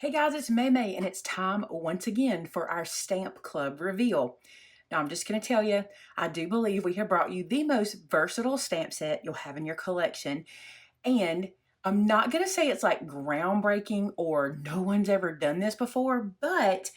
Hey guys, it's Maymay, and it's time once again for our Stamp Club reveal. Now, I'm just going to tell you, I do believe we have brought you the most versatile stamp set you'll have in your collection. And I'm not going to say it's like groundbreaking or no one's ever done this before, but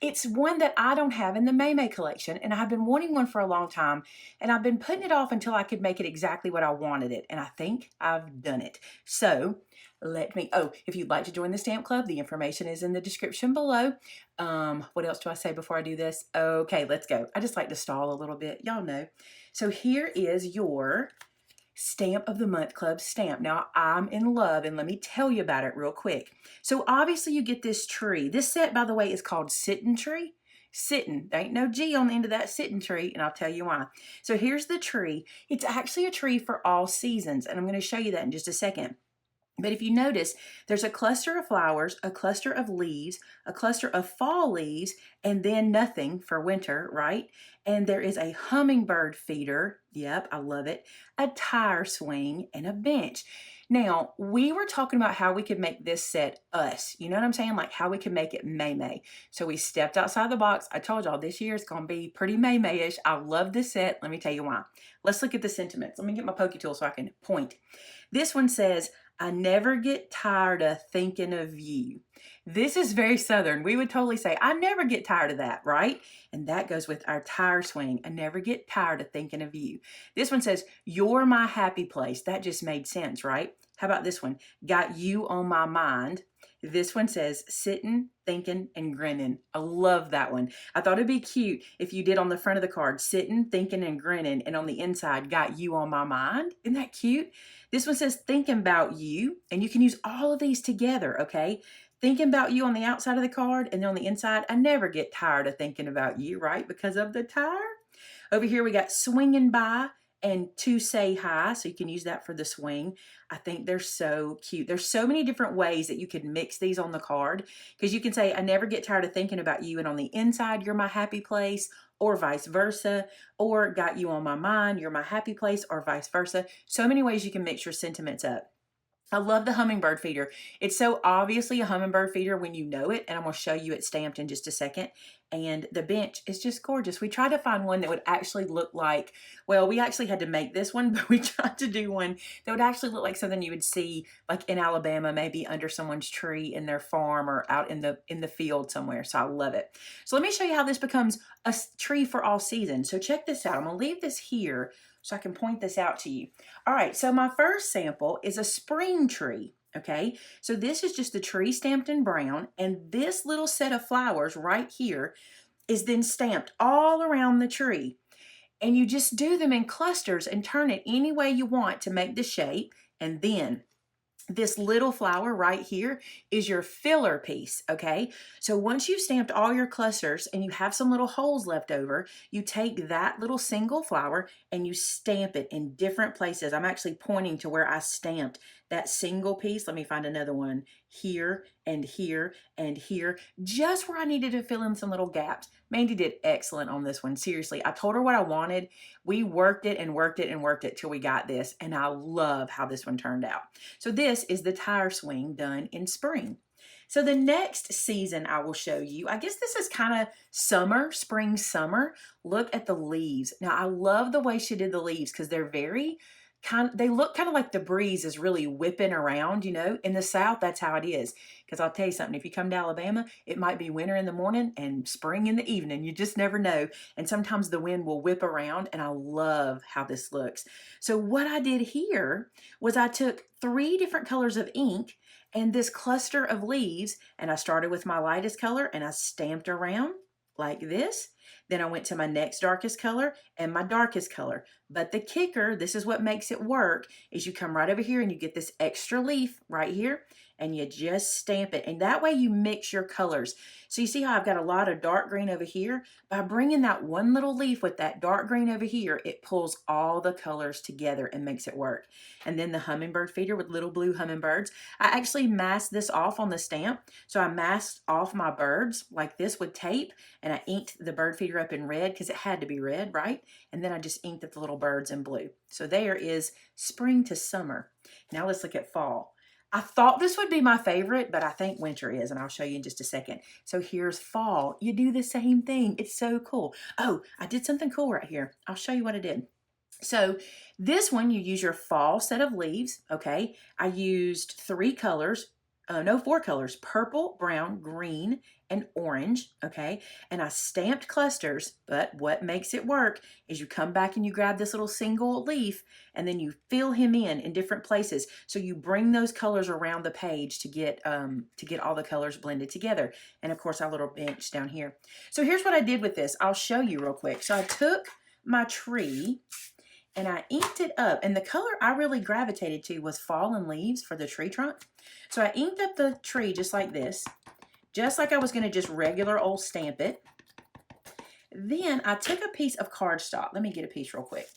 it's one that I don't have in the Maymay collection, and I've been wanting one for a long time, and I've been putting it off until I could make it exactly what I wanted it, and I think I've done it. So if you'd like to join the Stamp Club, the information is in the description below. What else do I say before I do this? Okay, let's go. I just like to stall a little bit, y'all know. So here is your Stamp of the Month Club stamp. Now, I'm in love, and let me tell you about it real quick. So obviously you get this tree. This set, by the way, is called Sittin' Tree. Sittin'. There ain't no G on the end of that sittin' tree, and I'll tell you why. So here's the tree. It's actually a tree for all seasons, and I'm going to show you that in just a second. But if you notice, there's a cluster of flowers, a cluster of leaves, a cluster of fall leaves, and then nothing for winter, right? And there is a hummingbird feeder. Yep, I love it. A tire swing and a bench. Now, we were talking about how we could make this set us. You know what I'm saying? Like how we could make it Maymay. So we stepped outside the box. I told y'all this year is going to be pretty Maymay-ish. I love this set. Let me tell you why. Let's look at the sentiments. Let me get my pokey tool so I can point. This one says, I never get tired of thinking of you. This is very Southern. We would totally say, I never get tired of that, right? And that goes with our tire swing. I never get tired of thinking of you. This one says, you're my happy place. That just made sense, right? How about this one? Got you on my mind. This one says, sitting, thinking, and grinning. I love that one. I thought it'd be cute if you did on the front of the card, sitting, thinking, and grinning, and on the inside, got you on my mind. Isn't that cute? This one says, thinking about you, and you can use all of these together, okay? Thinking about you on the outside of the card, and then on the inside, I never get tired of thinking about you, right? Because of the tire. Over here, we got swinging by and to say hi, so you can use that for the swing. I think they're so cute. There's so many different ways that you could mix these on the card, because you can say, I never get tired of thinking about you, and on the inside, you're my happy place, or vice versa, or got you on my mind, you're my happy place, or vice versa. So many ways you can mix your sentiments up. I love the hummingbird feeder. It's so obviously a hummingbird feeder when you know it, and I'm going to show you it stamped in just a second. And the bench is just gorgeous. We tried to find one that would actually look like, well, we actually had to make this one, but we tried to do one that would actually look like something you would see like in Alabama, maybe under someone's tree in their farm or out in the field somewhere. So I love it. So let me show you how this becomes a tree for all seasons. So check this out. I'm going to leave this here so I can point this out to you. All right, so my first sample is a spring tree, okay? So this is just the tree stamped in brown, and this little set of flowers right here is then stamped all around the tree. And you just do them in clusters and turn it any way you want to make the shape, and then this little flower right here is your filler piece, okay? So once you've stamped all your clusters and you have some little holes left over, you take that little single flower and you stamp it in different places. I'm actually pointing to where I stamped that single piece. Let me find another one here and here and here, just where I needed to fill in some little gaps. Mandy did excellent on this one. Seriously, I told her what I wanted. We worked it and worked it and worked it till we got this, and I love how this one turned out. So this is the tire swing done in spring. So the next season I will show you, I guess this is kind of summer, spring, summer. Look at the leaves. Now I love the way she did the leaves because they're very they look kind of like the breeze is really whipping around, you know. In the South, that's how it is. Because I'll tell you something, if you come to Alabama, it might be winter in the morning and spring in the evening. You just never know. And sometimes the wind will whip around, and I love how this looks. So what I did here was I took 3 different colors of ink and this cluster of leaves, and I started with my lightest color, and I stamped around like this. Then I went to my next darkest color and my darkest color. But the kicker, this is what makes it work, is you come right over here and you get this extra leaf right here, and you just stamp it. And that way you mix your colors. So you see how I've got a lot of dark green over here? By bringing that one little leaf with that dark green over here, it pulls all the colors together and makes it work. And then the hummingbird feeder with little blue hummingbirds. I actually masked this off on the stamp. So I masked off my birds like this with tape, and I inked the bird feeder up in red because it had to be red, right? And then I just inked up the little birds in blue. So there is spring to summer. Now let's look at fall. I thought this would be my favorite, but I think winter is, and I'll show you in just a second. So here's fall. You do the same thing. It's so cool. Oh, I did something cool right here. I'll show you what I did. So this one, you use your fall set of leaves, okay? I used 4 colors, purple, brown, green, and orange, okay? And I stamped clusters, but what makes it work is you come back and you grab this little single leaf and then you fill him in different places. So you bring those colors around the page to get all the colors blended together. And of course, our little bench down here. So here's what I did with this. I'll show you real quick. So I took my tree and I inked it up, and the color I really gravitated to was fallen leaves for the tree trunk. So I inked up the tree just like this, just like I was going to just regular old stamp it. Then I took a piece of cardstock. Let me get a piece real quick.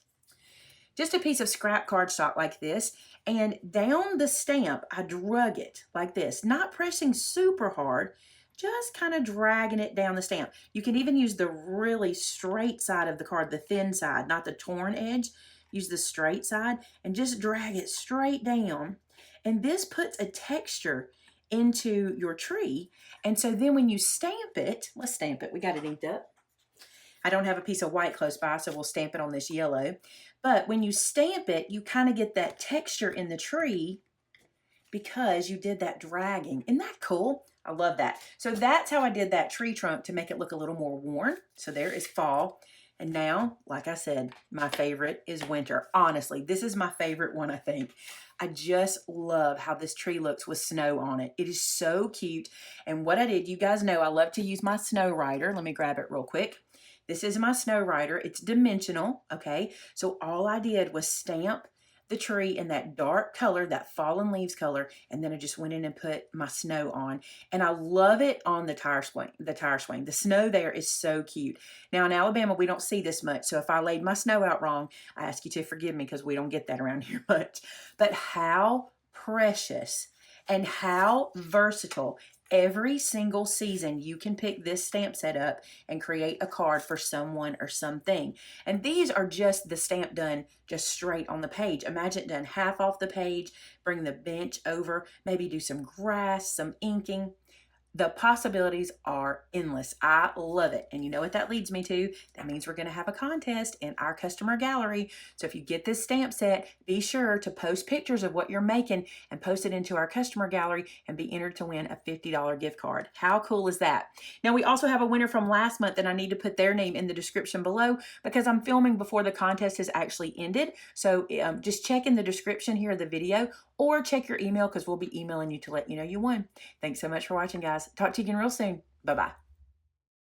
Just a piece of scrap cardstock like this, and down the stamp I drug it like this, not pressing super hard, just kind of dragging it down the stamp. You can even use the really straight side of the card, the thin side, not the torn edge. Use the straight side and just drag it straight down. And this puts a texture into your tree. And so then when you stamp it, let's stamp it. We got it inked up. I don't have a piece of white close by, so we'll stamp it on this yellow. But when you stamp it, you kind of get that texture in the tree because you did that dragging. Isn't that cool? I love that. So that's how I did that tree trunk to make it look a little more worn. So there is fall. And now, like I said, my favorite is winter. Honestly, this is my favorite one, I think. I just love how this tree looks with snow on it. It is so cute. And what I did, you guys know I love to use my snow rider. Let me grab it real quick. This is my snow rider. It's dimensional, okay? So all I did was stamp the tree in that dark color, that fallen leaves color, and then I just went in and put my snow on. And I love it on the tire swing. The snow there is so cute. Now in Alabama, we don't see this much, so if I laid my snow out wrong, I ask you to forgive me because we don't get that around here much. But how precious and how versatile. Every single season, you can pick this stamp set up and create a card for someone or something. And these are just the stamp done just straight on the page. Imagine it done half off the page, bring the bench over, maybe do some grass, some inking. The possibilities are endless. I love it. And you know what that leads me to? That means we're going to have a contest in our customer gallery. So if you get this stamp set, be sure to post pictures of what you're making and post it into our customer gallery and be entered to win a $50 gift card. How cool is that? Now we also have a winner from last month, and I need to put their name in the description below because I'm filming before the contest has actually ended. So just check in the description here of the video or check your email because we'll be emailing you to let you know you won. Thanks so much for watching, guys. Talk to you again real soon. Bye-bye.